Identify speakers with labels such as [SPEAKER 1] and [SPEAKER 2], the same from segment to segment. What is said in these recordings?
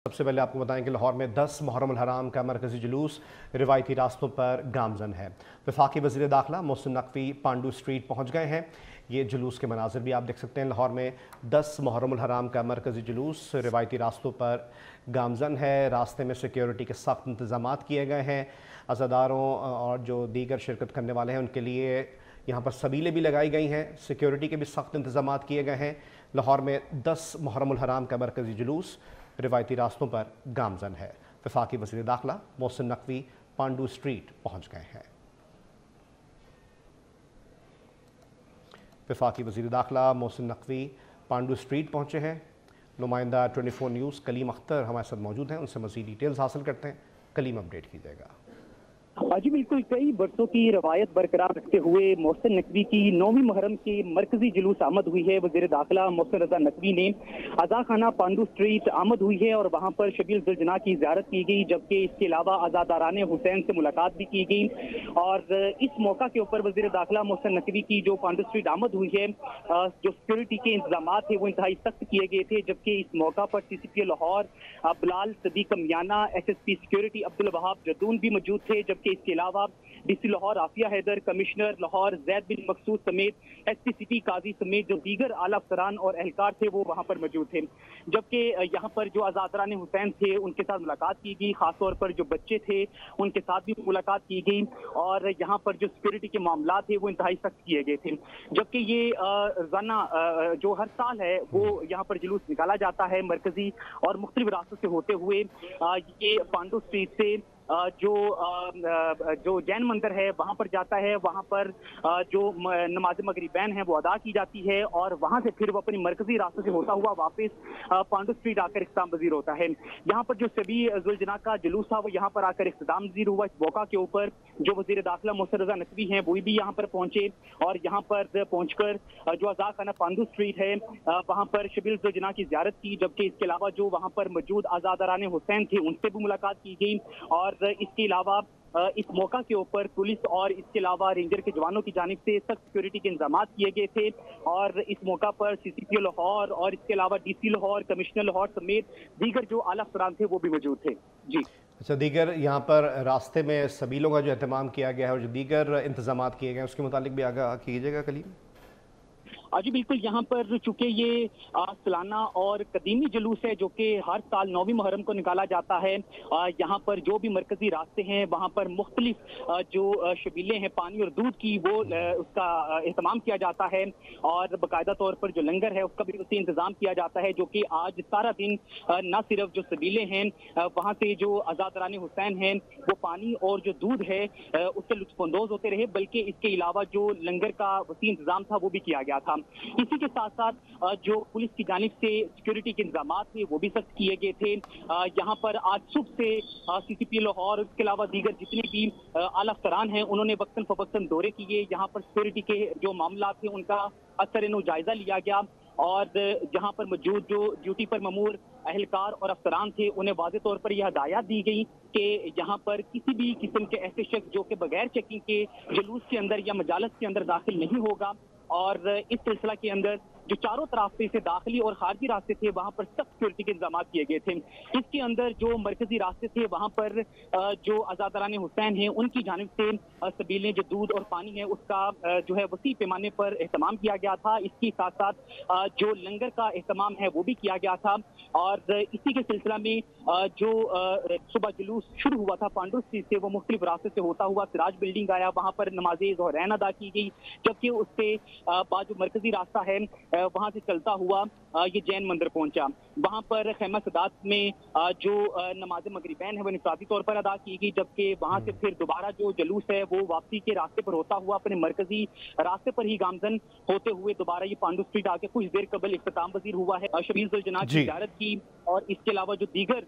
[SPEAKER 1] सबसे पहले आपको बताएं कि लाहौर में 10 मुहर्रम उल हराम का मरकजी जुलूस रिवायती रास्तों पर गामजन है। वफाकी वज़ीर दाखिला मोहसिन नकवी पांडू स्ट्रीट पहुँच गए हैं। ये जुलूस के मनाजिर भी आप देख सकते हैं। लाहौर में 10 मुहर्रम उल हराम का मरकजी जुलूस रिवायती रास्तों पर गामजन है। रास्ते में सिक्योरिटी के सख्त इंतजाम किए गए हैं। अज़ादारों और जो दीगर शिरकत करने वाले हैं उनके लिए यहाँ पर सबीलें भी लगाई गई हैं। सिक्योरिटी के भी सख्त इंतजाम किए गए हैं। लाहौर में 10 मुहर्रम उल हराम का मरकजी जुलूस रिवायती रास्तों पर गामजन है। वफाकी वज़ीर दाखिला मोहसिन नकवी पांडू स्ट्रीट पहुँच गए हैं। वफाकी वज़ीर दाखिला मोहसिन नकवी पांडू स्ट्रीट पहुँचे हैं। नुमाइंदा 24 न्यूज़ कलीम अख्तर हमारे साथ मौजूद हैं, उनसे मज़ीद डिटेल्स हासिल करते हैं। कलीम, अपडेट कीजिएगा।
[SPEAKER 2] जी बिल्कुल, कई बरसों की रवायत बरकरार रखते हुए मोहसिन नकवी की 9वीं मुहर्रम की मरकजी जुलूस आमद हुई है। वज़ीर दाखिला मोहसिन रजा नकवी ने आज़ा खाना पांडू स्ट्रीट आमद हुई है और वहां पर शबील जुलजना की ज़ियारत की गई, जबकि इसके अलावा आज़ादाराने हुसैन से मुलाकात भी की गई। और इस मौका के ऊपर वज़ीर दाखिला मोहसिन नकवी की जो पांडू स्ट्रीट आमद हुई है, जो सिक्योरिटी के इंतजाम थे वो इंतहाई सख्त किए गए थे, जबकि इस मौका पर CCP Lahore Bilal Sadiq Miana, SSP security Abdul Wahab Jadoon भी मौजूद थे। जबकि इसके अलावा DC लाहौर आफिया हैदर, कमिश्नर लाहौर जैद बिन मकसूद समेत SP सिटी काजी समेत जो दीगर आला अफसरान और एहलकार थे वो वहां पर मौजूद थे। जबकि यहाँ पर जो आज़ादाराने हुसैन थे उनके साथ मुलाकात की गई, खासतौर पर जो बच्चे थे उनके साथ भी मुलाकात की गई और यहाँ पर जो सिक्योरिटी के मामला थे वो इंतहाई सख्त किए गए थे। जबकि ये रोजाना जो हर साल है वो यहाँ पर जुलूस निकाला जाता है मरकजी और मुख्तलिफ रास्तों से होते हुए ये पांडू स्ट्रीट से जो जैन मंदिर है वहां पर जाता है। वहां पर जो नमाज मगरिबैन है वो अदा की जाती है और वहां से फिर वो अपनी मरकजी रास्ते से होता हुआ वापस पांडू स्ट्रीट आकर इख्तिताम पजीर होता है। यहाँ पर जो सभी जुलजना का जुलूस था वो यहाँ पर आकर इख्तिताम पजीर हुआ। इस मौका के ऊपर जो वज़ीर दाखिला मोहसिन रजा नकवी हैं वो भी यहाँ पर पहुंचे और यहाँ पर पहुंचकर जो आज़ा खाना पांडू स्ट्रीट है वहां पर शबील जुलजना की ज़ियारत की। जबकि इसके अलावा जो वहां पर मौजूद आज़ादाराने हुसैन थे उनसे भी मुलाकात की गई और इसके अलावा इस मौका के ऊपर पुलिस और इसके अलावा रेंजर के जवानों की जानिब से सख्त सिक्योरिटी के इंतजाम किए गए थे। और इस मौका पर CCP लाहौर और इसके अलावा DC लाहौर, कमिश्नर लाहौर समेत दीगर जो आला अफसरान थे वो भी मौजूद थे। जी
[SPEAKER 1] अच्छा, दीगर यहाँ पर रास्ते में सबीलों का जो एहतमाम किया गया है और जो दीगर इंतजाम किए गए हैं उसके मुतालिक भी आगाह कीजिएगा कलीम।
[SPEAKER 2] जी बिल्कुल, यहाँ पर चूंकि ये सालाना और कदीमी जुलूस है जो कि हर साल 9वीं मुहर्रम को निकाला जाता है। यहाँ पर जो भी मरकजी रास्ते हैं वहाँ पर मुख्तलिफ जो शबीलें हैं पानी और दूध की वो उसका एहतमाम किया जाता है और बाकायदा तौर पर जो लंगर है उसका भी उसी इंतजाम किया जाता है, जो कि आज सारा दिन न सिर्फ जो सबीलें हैं वहाँ से जो आज़ादाराने हुसैन हैं वो पानी और जो दूध है उससे लुत्फानंदोज होते रहे, बल्कि इसके अलावा जो लंगर का वसी इंतजाम था वो भी किया गया था। इसी के साथ साथ जो पुलिस की जानिब से सिक्योरिटी के इंतजाम थे वो भी सख्त किए गए थे। यहाँ पर आज सुबह से CCP लाहौर इसके अलावा दीगर जितने भी आला अफसरान हैं उन्होंने वक्तन फवक्तन दौरे किए। यहाँ पर सिक्योरिटी के जो मामला थे उनका असर जायजा लिया गया और जहाँ पर मौजूद जो ड्यूटी पर ममूर अहलकार और अफसरान थे उन्हें वाज़े तौर पर यह हदायत दी गई कि यहाँ पर किसी भी किस्म के ऐसे शख्स जो कि बगैर चेकिंग के जुलूस के अंदर या मजालस के अंदर दाखिल नहीं होगा। और इस सिलसिला के अंदर जो चारों तरफ से दाखिली और खारजी रास्ते थे वहां पर सख्त सिक्योरिटी के इंतजाम किए गए थे। इसके अंदर जो मरकजी रास्ते थे वहां पर जो आज़ादाराने हुसैन हैं उनकी जानिब से सबीलें जो दूध और पानी है उसका जो है वसी पैमाने पर एहतमाम किया गया था। इसके साथ साथ जो लंगर का एहतमाम है वो भी किया गया था और इसी के सिलसिला में जो सुबह जुलूस शुरू हुआ था पांडू स्ट्रीट से वो मुख्तलिफ रास्ते से होता हुआ सिराज बिल्डिंग आया, वहां पर नमाज़े ज़ोहरैन अदा की गई। जबकि उससे बाद जो मरकजी रास्ता है वहां से चलता हुआ ये जैन मंदिर पहुंचा। वहां पर खैमा सदात में जो नमाज मगरिबैन है वो इनफरादी तौर पर अदा की गई, जबकि वहां से फिर दोबारा जो जुलूस है वो वापसी के रास्ते पर होता हुआ अपने मरकजी रास्ते पर ही गामजन होते हुए दोबारा ये पांडू स्ट्रीट आके कुछ देर कबल इख्तिताम पजीर हुआ है। शबील जुलजना की ज़ियारत की और इसके अलावा जो दीगर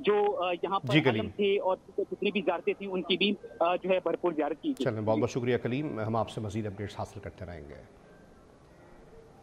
[SPEAKER 2] जो यहाँ पर आलम थे और जितनी भी ज़ियारतें थी उनकी भी जो है भरपूर ज़ियारत की।
[SPEAKER 1] चलें, बहुत बहुत शुक्रिया कलीम, हम आपसे मज़ीद अपडेट्स हासिल करते रहेंगे।